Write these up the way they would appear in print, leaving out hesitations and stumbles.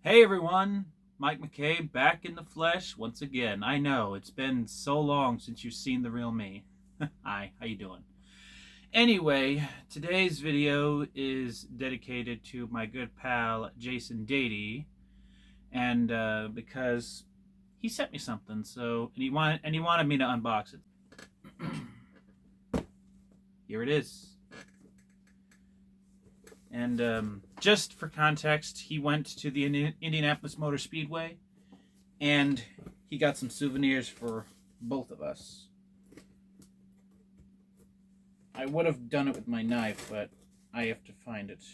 Hey everyone, Mike McKay back in the flesh once again. I know, it's been so long since you've seen the real me. Hi, how you doing? Anyway, today's video is dedicated to my good pal Jason Dady, and because he sent me something, and he wanted me to unbox it. Here it is. And just for context, he went to the Indianapolis Motor Speedway, and he got some souvenirs for both of us. I would have done it with my knife, but I have to find it.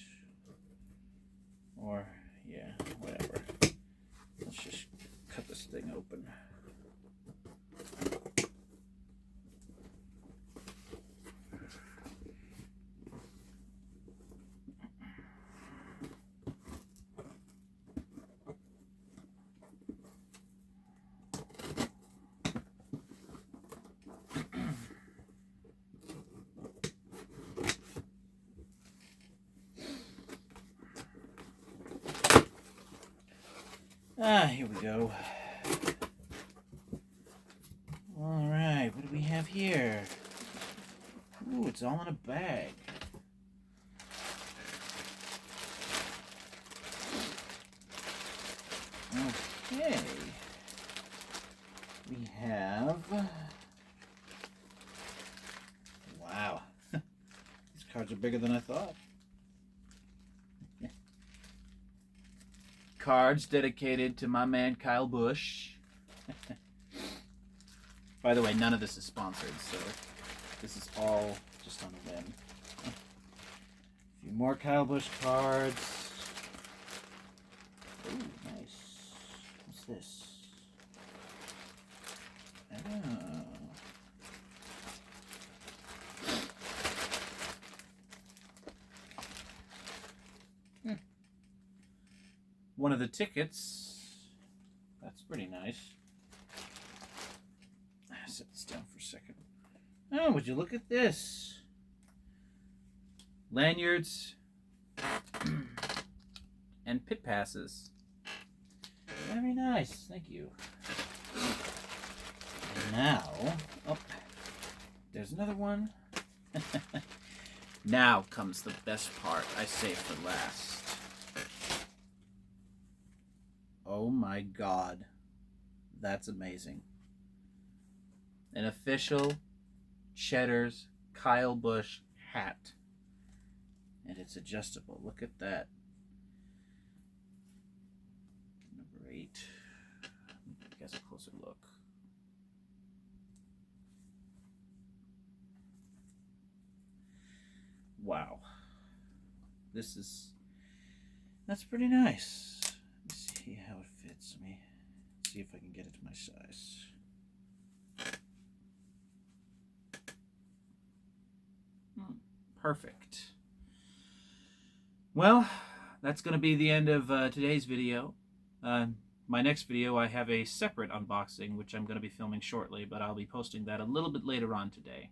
Or, yeah, whatever. Let's just cut this thing open. Here we go. All right, what do we have here? Ooh, it's all in a bag. Okay. We have... Wow. These cards are bigger than I thought. Cards dedicated to my man Kyle Busch. By the way, none of this is sponsored, so this is all just on a whim. A few more Kyle Busch cards. Ooh, nice. What's this? Oh. One of the tickets. That's pretty nice. Set this down for a second. Oh, would you look at this? Lanyards and pit passes. Very nice. Thank you. And now, oh, there's another one. Now comes the best part. I saved for last. Oh my God. That's amazing. An official Cheddar's Kyle Busch hat. And it's adjustable. Look at that. Number 8. Give you guys a closer look. Wow. That's pretty nice. Let me see how it fits. Let me see if I can get it to my size. Perfect. Well, that's going to be the end of today's video. My next video, I have a separate unboxing, which I'm going to be filming shortly, but I'll be posting that a little bit later on today.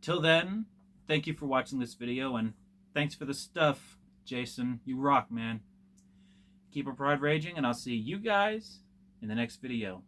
Till then, thank you for watching this video, and thanks for the stuff, Jason. You rock, man. Keep our pride raging, and I'll see you guys in the next video.